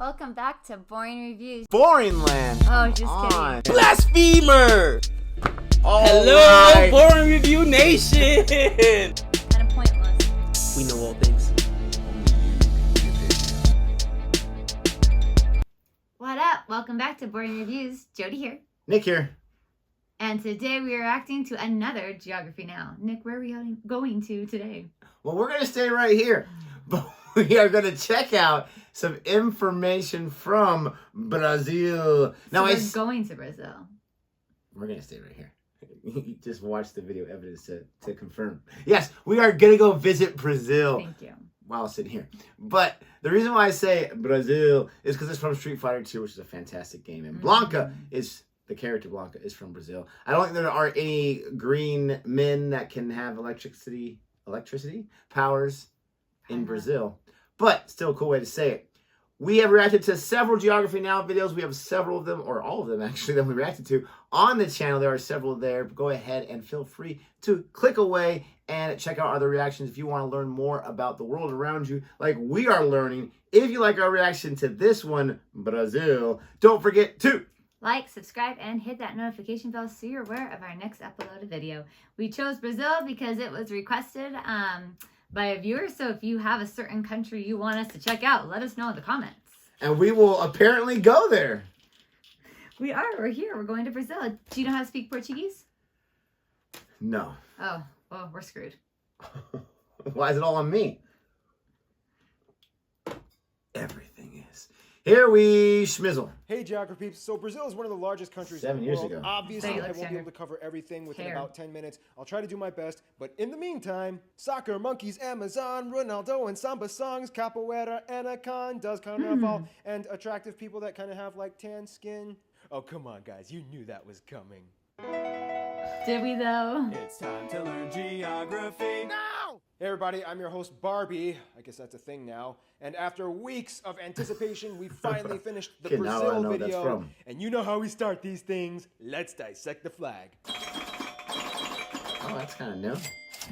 Welcome back to Boring Reviews. Boring land. Oh, just kidding. Blasphemer! Hello, right. Boring Review Nation! Kind of pointless. We know all things. What up? Welcome back to Boring Reviews. Jodi here. Nick here. And today we are reacting to another Geography Now. Nick, where are we going to today? Well, we're going to stay right here. But we are going to check out some information from Brazil. Now we're going to Brazil. We're going to stay right here. Just watch the video evidence to confirm. Yes, we are going to go visit Brazil. Thank you. While sitting here. But the reason why I say Brazil is because it's from Street Fighter 2, which is a fantastic game. And Blanca is, the character Blanca is from Brazil. I don't think there are any green men that can have electricity powers in Brazil. But still a cool way to say it. We have reacted to several Geography Now videos. We have several of them, or all of them actually, that we reacted to on the channel. There are several there. Go ahead and feel free to click away and check out other reactions if you want to learn more about the world around you like we are learning. If you like our reaction to this one, Brazil, don't forget to like, subscribe, and hit that notification bell so you're aware of our next uploaded video. We chose Brazil because it was requested by a viewer, so if you have a certain country you want us to check out, let us know in the comments. And we will apparently go there. We're here. We're going to Brazil. Do you know how to speak Portuguese? No. Oh, well, we're screwed. Why is it all on me? Everything is. Here we schmizzle. Hey, Geography peeps. So Brazil is one of the largest countries 7 in the years world. ago. Obviously, I won't be able to cover everything within about 10 minutes. I'll try to do my best. But in the meantime, soccer, monkeys, Amazon, Ronaldo, and samba songs, capoeira, anacondas, carnaval, and attractive people that kind of have like tan skin. Oh, come on, guys. You knew that was coming. Did we, though? It's time to learn geography now! Hey everybody, I'm your host Barbie. I guess that's a thing now. And after weeks of anticipation, we finally finished the Brazil video. And you know how we start these things. Let's dissect the flag. Oh, that's kind of new.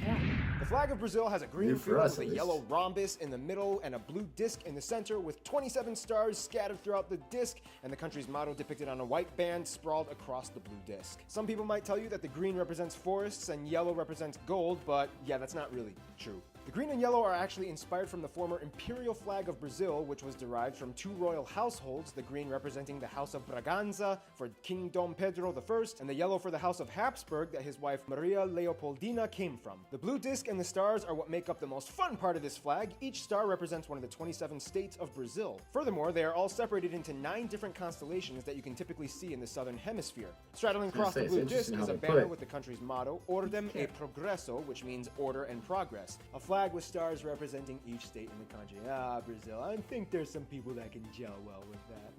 Yeah. The flag of Brazil has a green field with a yellow rhombus in the middle and a blue disc in the center with 27 stars scattered throughout the disc and the country's motto depicted on a white band sprawled across the blue disc. Some people might tell you that the green represents forests and yellow represents gold, but yeah, that's not really true. The green and yellow are actually inspired from the former imperial flag of Brazil, which was derived from two royal households, the green representing the House of Braganza for King Dom Pedro I, and the yellow for the House of Habsburg that his wife Maria Leopoldina came from. The blue disc and the stars are what make up the most fun part of this flag. Each star represents one of the 27 states of Brazil. Furthermore, they are all separated into 9 different constellations that you can typically see in the southern hemisphere. Straddling across the blue disc is a banner with the country's motto, Ordem e Progresso, which means order and progress. A flag with stars representing each state in the country. Ah, Brazil. I think there's some people that can gel well with that.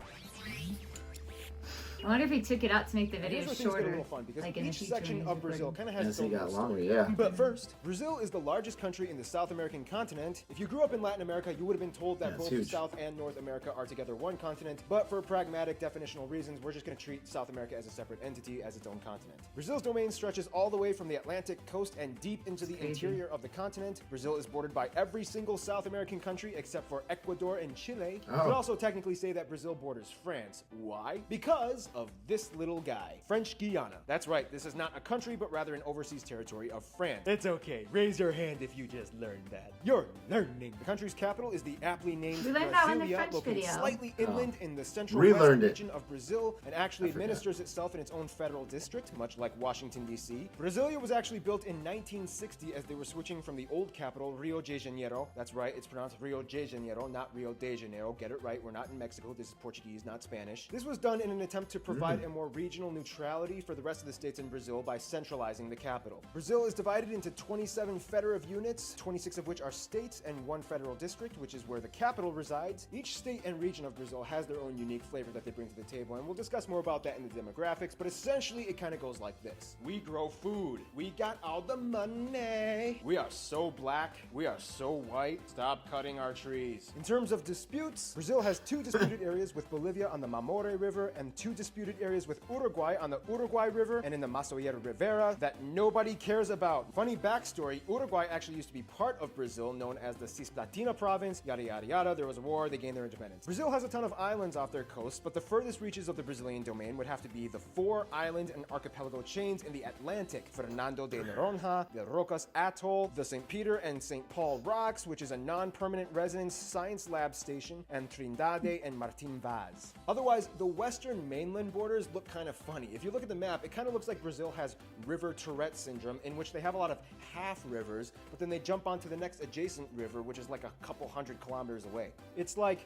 I wonder if he took it out to make the video shorter. Get a little fun because like each section of Brazil kind of has its own story. Yeah. But first, Brazil is the largest country in the South American continent. If you grew up in Latin America, you would have been told that both South and North America are together one continent. But for pragmatic definitional reasons, we're just going to treat South America as a separate entity, as its own continent. Brazil's domain stretches all the way from the Atlantic coast and deep into the interior of the continent. Brazil is bordered by every single South American country except for Ecuador and Chile. You could also technically say that Brazil borders France. Why? Because of this little guy, French Guiana. That's right, this is not a country, but rather an overseas territory of France. It's okay, raise your hand if you just learned that. You're learning. The country's capital is the aptly named Brasilia, located slightly inland in the central west region of Brazil, and actually administers itself in its own federal district, much like Washington, D.C. Brasilia was actually built in 1960 as they were switching from the old capital, Rio de Janeiro. That's right, it's pronounced Rio de Janeiro, not Rio de Janeiro. Get it right, we're not in Mexico, this is Portuguese, not Spanish. This was done in an attempt to provide a more regional neutrality for the rest of the states in Brazil by centralizing the capital. Brazil is divided into 27 federative units, 26 of which are states, and 1 federal district, which is where the capital resides. Each state and region of Brazil has their own unique flavor that they bring to the table, and we'll discuss more about that in the demographics, but essentially it kind of goes like this. We grow food. We got all the money. We are so black. We are so white. Stop cutting our trees. In terms of disputes, Brazil has 2 disputed areas with Bolivia on the Mamoré River and 2 disputed disputed areas with Uruguay on the Uruguay River and in the Masoyer Rivera that nobody cares about. Funny backstory, Uruguay actually used to be part of Brazil, known as the Cisplatina province, yada yada yada. There was a war, they gained their independence. Brazil has a ton of islands off their coast, but the furthest reaches of the Brazilian domain would have to be the 4 island and archipelago chains in the Atlantic: Fernando de Noronha, the Rocas Atoll, the St. Peter and St. Paul Rocks, which is a non-permanent residence science lab station, and Trindade and Martin Vaz. Otherwise, the western mainland borders look kind of funny. If you look at the map, it kind of looks like Brazil has river Tourette syndrome, in which they have a lot of half rivers, but then they jump onto the next adjacent river, which is like a couple hundred kilometers away. It's like,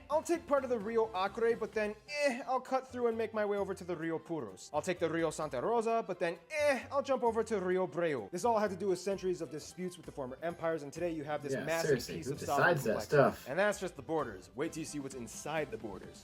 I'll take part of the Rio Acre, but then, I'll cut through and make my way over to the Rio Puros. I'll take the Rio Santa Rosa, but then, I'll jump over to Rio Breu. This all had to do with centuries of disputes with the former empires, and today you have this massive piece of solid stuff. And that's just the borders. Wait till you see what's inside the borders.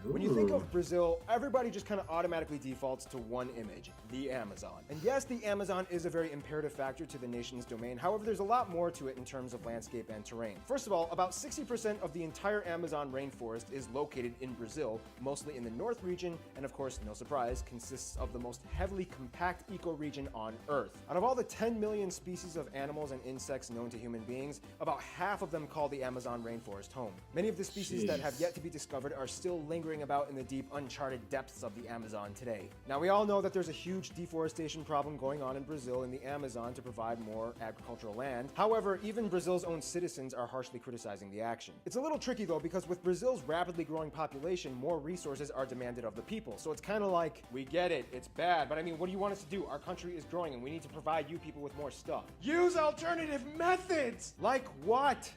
When you think of Brazil, everybody just kind of automatically defaults to one image: the Amazon. And yes, the Amazon is a very imperative factor to the nation's domain. However, there's a lot more to it in terms of landscape and terrain. First of all, about 60% of the entire Amazon rainforest is located in Brazil, mostly in the north region, and of course, no surprise, consists of the most heavily compact ecoregion on Earth. Out of all the 10 million species of animals and insects known to human beings, about half of them call the Amazon rainforest home. Many of the species that have yet to be discovered are still lingering about in the deep, uncharted depths of the Amazon today. Now, we all know that there's a huge deforestation problem going on in Brazil in the Amazon to provide more agricultural land. However, even Brazil's own citizens are harshly criticizing the action. It's a little tricky though, because with Brazil's rapidly growing population, more resources are demanded of the people. So it's kind of like, we get it, it's bad, but I mean, what do you want us to do? Our country is growing and we need to provide you people with more stuff. Use alternative methods! Like what?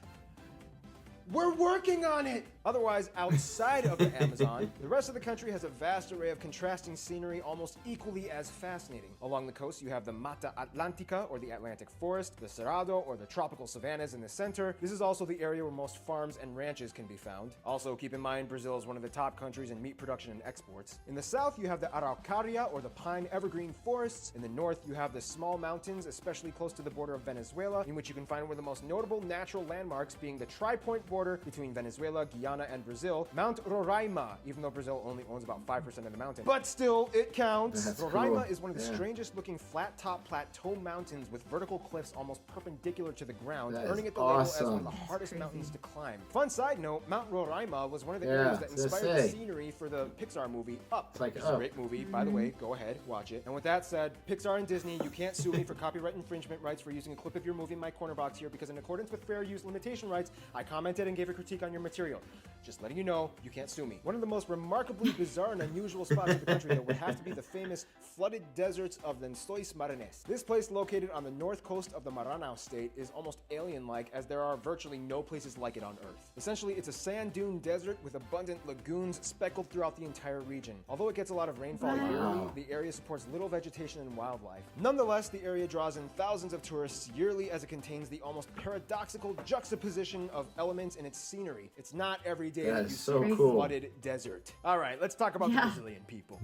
We're working on it! Otherwise, outside of the Amazon, the rest of the country has a vast array of contrasting scenery almost equally as fascinating. Along the coast, you have the Mata Atlântica, or the Atlantic Forest, the Cerrado, or the tropical savannas in the center. This is also the area where most farms and ranches can be found. Also, keep in mind, Brazil is one of the top countries in meat production and exports. In the south, you have the Araucaria, or the pine evergreen forests. In the north, you have the small mountains, especially close to the border of Venezuela, in which you can find one of the most notable natural landmarks being the tri-point border between Venezuela, Guyana, and Brazil, Mount Roraima, even though Brazil only owns about 5% of the mountain. But still, it counts. That's Roraima cool. is one of the strangest looking flat top plateau mountains with vertical cliffs almost perpendicular to the ground, earning it the label as one of the hardest mountains to climb. Fun side note, Mount Roraima was one of the areas that inspired the scenery for the Pixar movie Up. It's like It's a great movie, by the way, go ahead, watch it. And with that said, Pixar and Disney, you can't sue me for copyright infringement rights for using a clip of your movie in my corner box here, because in accordance with fair use limitation rights, I commented and gave a critique on your material. Just letting you know, you can't sue me. One of the most remarkably bizarre and unusual spots of the country, though, would have to be the famous flooded deserts of Lençóis Maranhenses. This place, located on the north coast of the Maranhão state, is almost alien-like, as there are virtually no places like it on Earth. Essentially, it's a sand dune desert with abundant lagoons speckled throughout the entire region. Although it gets a lot of rainfall yearly, the area supports little vegetation and wildlife. Nonetheless, the area draws in thousands of tourists yearly, as it contains the almost paradoxical juxtaposition of elements in its scenery. It's not every day that you see a flooded desert. All right, let's talk about the Brazilian people.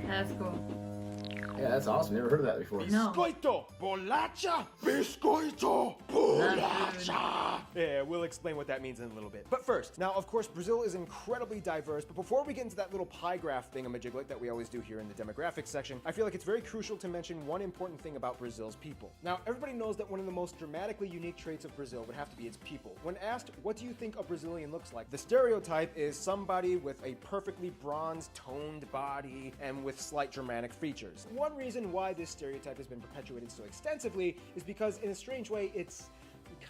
That's cool. Yeah, that's awesome. Never heard of that before. Biscoito, bolacha, biscoito, bolacha. Yeah, we'll explain what that means in a little bit. But first, now of course Brazil is incredibly diverse, but before we get into that little pie graph thingamajiglet that we always do here in the demographics section, I feel like it's very crucial to mention one important thing about Brazil's people. Now, everybody knows that one of the most dramatically unique traits of Brazil would have to be its people. When asked, what do you think a Brazilian looks like? The stereotype is somebody with a perfectly bronzed, toned body and with slight Germanic features. One reason why this stereotype has been perpetuated so extensively is because, in a strange way, it's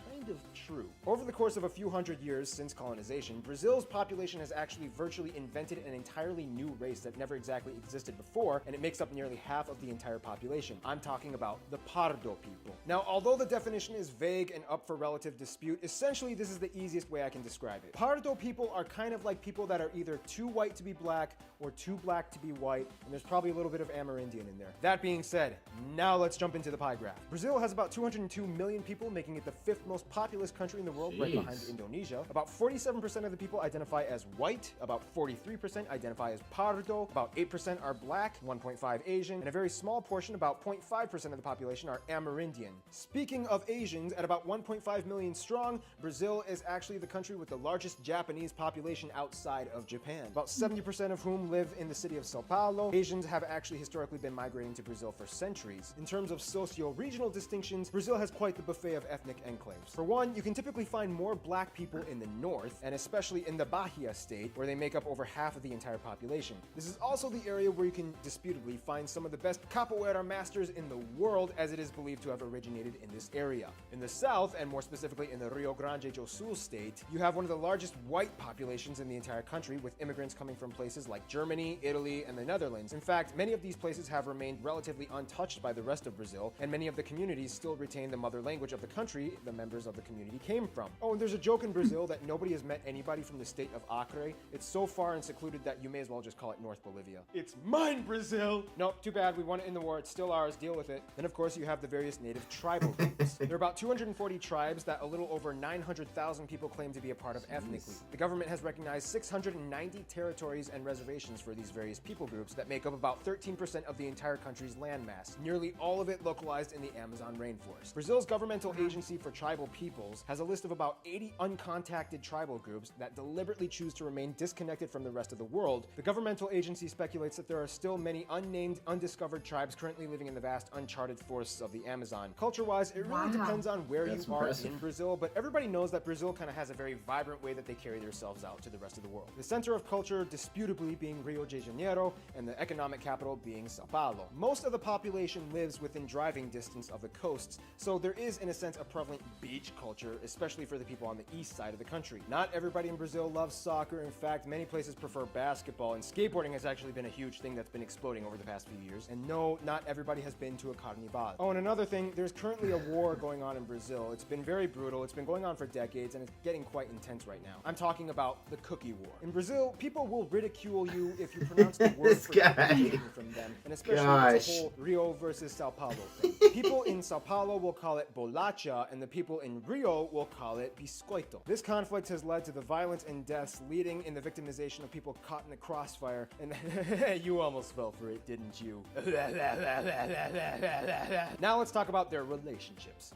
kind of true. Over the course of a few hundred years since colonization, Brazil's population has actually virtually invented an entirely new race that never exactly existed before, and it makes up nearly half of the entire population. I'm talking about the Pardo people. Now, although the definition is vague and up for relative dispute, essentially this is the easiest way I can describe it. Pardo people are kind of like people that are either too white to be black or too black to be white, and there's probably a little bit of Amerindian in there. That being said, now let's jump into the pie graph. Brazil has about 202 million people, making it the 5th most populous country in the world, right behind Indonesia. About 47% of the people identify as white, about 43% identify as pardo, about 8% are black, 1.5 Asian, and a very small portion, about 0.5% of the population, are Amerindian. Speaking of Asians, at about 1.5 million strong, Brazil is actually the country with the largest Japanese population outside of Japan. About 70% of whom live in the city of Sao Paulo. Asians have actually historically been migrating to Brazil for centuries. In terms of socio-regional distinctions, Brazil has quite the buffet of ethnic enclaves. For one, you can typically find more black people in the north, and especially in the Bahia state, where they make up over half of the entire population. This is also the area where you can disputably find some of the best capoeira masters in the world, as it is believed to have originated in this area. In the south, and more specifically in the Rio Grande do Sul state, you have one of the largest white populations in the entire country, with immigrants coming from places like Germany, Italy, and the Netherlands. In fact, many of these places have remained relatively untouched by the rest of Brazil, and many of the communities still retain the mother language of the country the members of the community came from. Oh, and there's a joke in Brazil that nobody has met anybody from the state of Acre. It's so far and secluded that you may as well just call it North Bolivia. It's mine, Brazil! Nope, too bad, we won it in the war, it's still ours, deal with it. Then of course you have the various native tribal groups. There are about 240 tribes that a little over 900,000 people claim to be a part of ethnically. The government has recognized 690 territories and reservations for these various people groups that make up about 13% of the entire country's landmass, nearly all of it localized in the Amazon rainforest. Brazil's governmental agency for tribal peoples has a list of about 80 uncontacted tribal groups that deliberately choose to remain disconnected from the rest of the world. The governmental agency speculates that there are still many unnamed, undiscovered tribes currently living in the vast, uncharted forests of the Amazon. Culture-wise, it really depends on where you are in Brazil, but everybody knows that Brazil kind of has a very vibrant way that they carry themselves out to the rest of the world. The center of culture, disputably, being Rio de Janeiro, and the economic capital being Sao Paulo. Most of the population lives within driving distance of the coasts, so there is, in a sense, a prevalent beach culture, especially for the people on the east side of the country. Not everybody in Brazil loves soccer. In fact, many places prefer basketball, and skateboarding has actually been a huge thing that's been exploding over the past few years. And no, not everybody has been to a carnival. Oh, and another thing, there's currently a war going on in Brazil. It's been very brutal, it's been going on for decades, and it's getting quite intense right now. I'm talking about the cookie war. In Brazil, people will ridicule you if you pronounce the word This guy. from them, and especially with the whole Rio versus Sao Paulo thing. People in Sao Paulo will call it bolacha, and the people in Rio will call it biscoito. This conflict has led to the violence and deaths, leading in the victimization of people caught in the crossfire, and you almost fell for it, didn't you? Now let's talk about their relationships.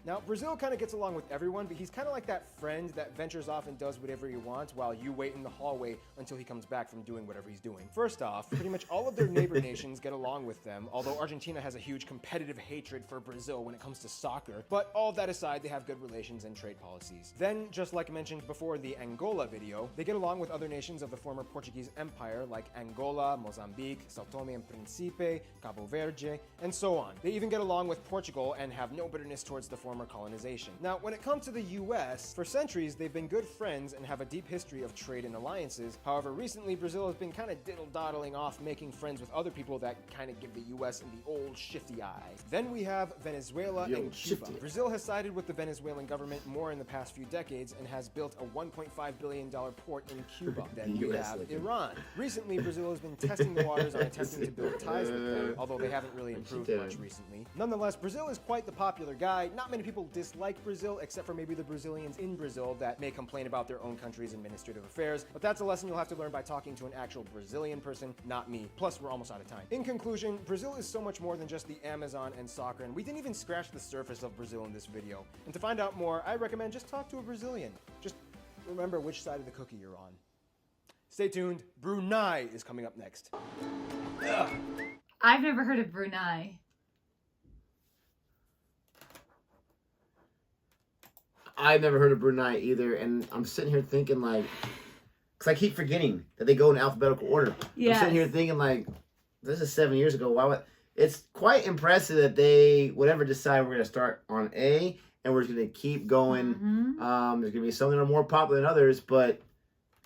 Now, Brazil kind of gets along with everyone, but he's kind of like that friend that ventures off and does whatever he wants while you wait in the hallway until he comes back from doing whatever he's doing. First off, pretty much all of their neighbor nations get along with them, although Argentina has a huge competitive hatred for Brazil when it comes to soccer. But all of that aside, they have good relations and trade policies. Then, just like I mentioned before the Angola video, they get along with other nations of the former Portuguese Empire like Angola, Mozambique, Sao Tome and Principe, Cabo Verde, and so on. They even get along with Portugal and have no bitterness towards the former colonization. Now, when it comes to the US, for centuries they've been good friends and have a deep history of trade and alliances. However, recently Brazil has been kind of diddle-doddling off, making friends with other people that kind of give the US the old shifty eye. Then we have Venezuela and Cuba. Brazil has sided with the Venezuelan government more in the past few decades and has built a $1.5 billion port in Cuba. Then we have Iran. Recently, Brazil has been testing the waters on attempting to build ties with them, although they haven't really improved much recently. Nonetheless, Brazil is quite the popular guy. Not many people dislike Brazil, except for maybe the Brazilians in Brazil that may complain about their own country's administrative affairs, but that's a lesson you'll have to learn by talking to an actual Brazilian person, not me. Plus, we're almost out of time. In conclusion, Brazil is so much more than just the Amazon and soccer, and we didn't even scratch the surface of Brazil in this video. And to find out more, I recommend just talk to a Brazilian. Just remember which side of the cookie you're on. Stay tuned, Brunei is coming up next. I've never heard of Brunei. I've never heard of Brunei either, and I'm sitting here thinking like, because I keep forgetting that they go in alphabetical order. Yes. I'm sitting here thinking like, this is 7 years ago. Why would? It's quite impressive that they would ever decide we're going to start on A and we're just going to keep going. Mm-hmm. There's going to be some that are more popular than others, but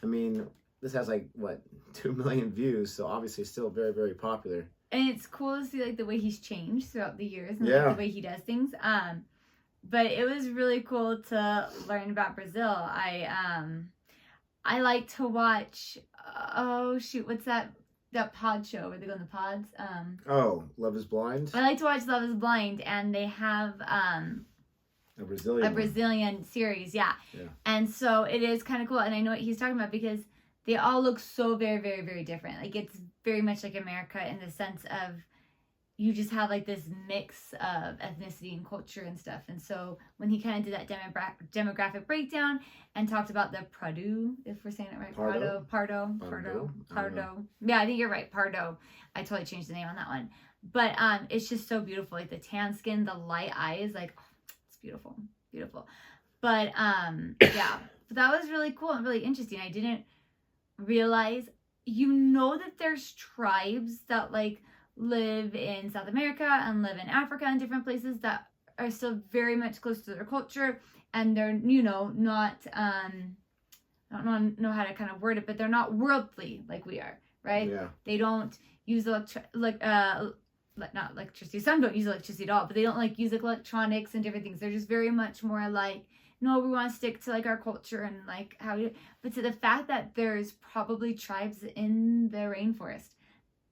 I mean, this has like what 2 million views, so obviously still very, very popular. And it's cool to see like the way he's changed throughout the years and Yeah. like, the way he does things. But it was really cool to learn about Brazil. I like to watch, oh shoot, what's that that pod show where they go in the pods. Oh, Love is Blind? I like to watch Love is Blind, and they have A Brazilian series, yeah. And so it is kind of cool, and I know what he's talking about because they all look so very, very, very different. Like, it's very much like America in the sense of you just have like this mix of ethnicity and culture and stuff. And so when he kind of did that demographic breakdown and talked about the Pardo, if we're saying it right, Pardo. Yeah, I think you're right, Pardo. I totally changed the name on that one. But it's just so beautiful, like the tan skin, the light eyes, like it's beautiful, beautiful. But yeah, but that was really cool and really interesting. I didn't realize, that there's tribes that like live in South America and live in Africa and different places that are still very much close to their culture, and they're not I don't know how to kind of word it, but they're not worldly like we are, right? Yeah. They don't use not electricity. Some don't use electricity at all, but they don't like use electronics and different things. They're just very much more like, no, we want to stick to like our culture and like how we. But to the fact that there's probably tribes in the rainforest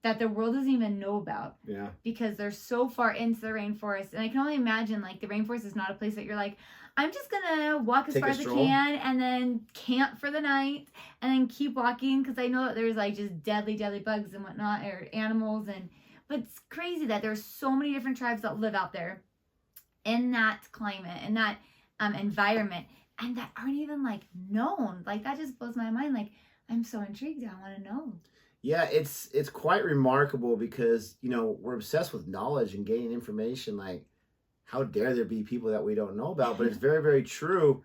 that the world doesn't even know about. Yeah. Because they're so far into the rainforest. And I can only imagine like the rainforest is not a place that you're like, I'm just gonna walk as far as I can and then camp for the night and then keep walking, because I know that there's like just deadly bugs and whatnot, or animals. But it's crazy that there's so many different tribes that live out there in that climate, in that environment, and that aren't even like known. Like, that just blows my mind. Like, I'm so intrigued. I want to know. Yeah, it's quite remarkable because, we're obsessed with knowledge and gaining information. Like, how dare there be people that we don't know about? But it's very, very true.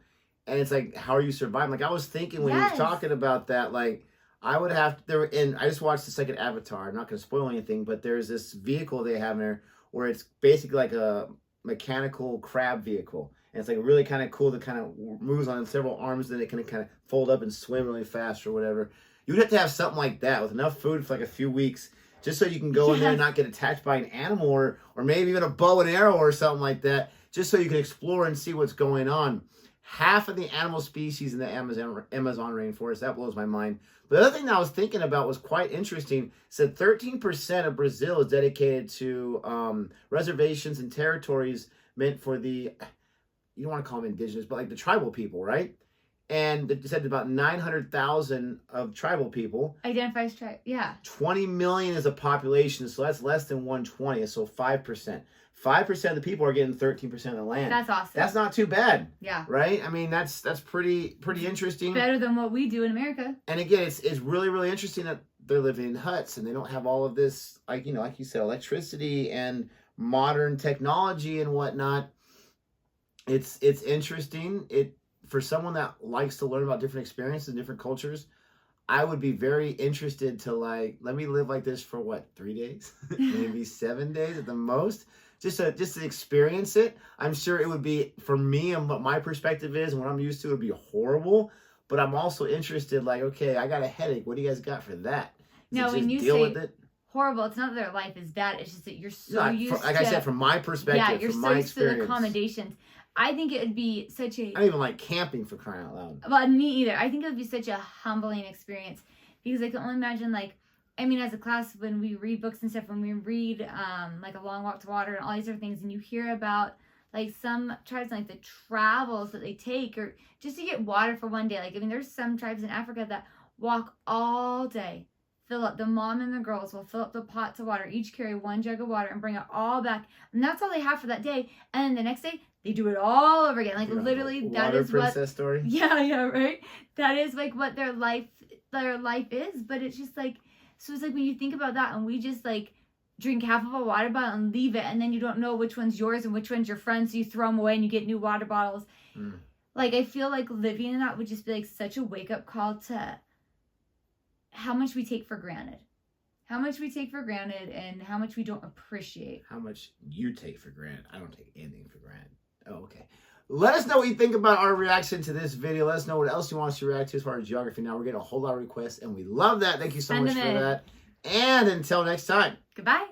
And it's like, how are you surviving? Like, I was thinking when he was talking about that, like, I would have to, and I just watched the second Avatar. I'm not going to spoil anything, but there's this vehicle they have in there where it's basically like a mechanical crab vehicle. And it's like really kind of cool that kind of moves on several arms, then it can kind of fold up and swim really fast or whatever. You would have to have something like that with enough food for like a few weeks, just so you can go in there and not get attacked by an animal or maybe even a bow and arrow or something like that, just so you can explore and see what's going on. Half of the animal species in the Amazon rainforest, that blows my mind. But the other thing that I was thinking about was quite interesting. It said 13% of Brazil is dedicated to reservations and territories meant for the, you don't want to call them indigenous, but like the tribal people, right? And it said about 900,000 of tribal people. Identifies tribe, yeah. 20 million is a population, so that's less than 1/20, so 5%. 5% of the people are getting 13% of the land. That's awesome. That's not too bad. Yeah. Right? I mean, that's pretty interesting. Better than what we do in America. And again, it's really, really interesting that they're living in huts and they don't have all of this, like, like you said, electricity and modern technology and whatnot. It's interesting. For someone that likes to learn about different experiences and different cultures, I would be very interested to like, let me live like this for 3 days, maybe 7 days at the most, just to experience it. I'm sure it would be, for me and what my perspective is and what I'm used to, it would be horrible. But I'm also interested, like, okay, I got a headache. What do you guys got for that? No, when you say horrible, it's not that their life is bad. It's just that you're so used to, like I said, from my perspective, yeah, you're from so my used to the accommodations. I think it would be such a... I don't even like camping, for crying out loud. Well, me either. I think it would be such a humbling experience, because I can only imagine, like, I mean, as a class, when we read books and stuff, when we read, like, A Long Walk to Water and all these other things, and you hear about, like, some tribes, like, the travels that they take, or just to get water for one day. Like, I mean, there's some tribes in Africa that walk all day. Fill up, the mom and the girls will fill up the pots of water, each carry one jug of water and bring it all back. And that's all they have for that day. And then the next day, they do it all over again. Like, literally, that is what... Princess story? Yeah, right? That is, like, what their life is. But it's just, like... So it's, like, when you think about that, and we just, like, drink half of a water bottle and leave it, and then you don't know which one's yours and which one's your friend's, so you throw them away and you get new water bottles. Like, I feel like living in that would just be, like, such a wake-up call to how much we take for granted. How much we take for granted and how much we don't appreciate. How much you take for granted. I don't take anything for granted. Oh, okay. Let us know what you think about our reaction to this video. Let us know what else you want us to react to as far as geography. Now, we're getting a whole lot of requests, and we love that. Thank you so much for that. And until next time. Goodbye.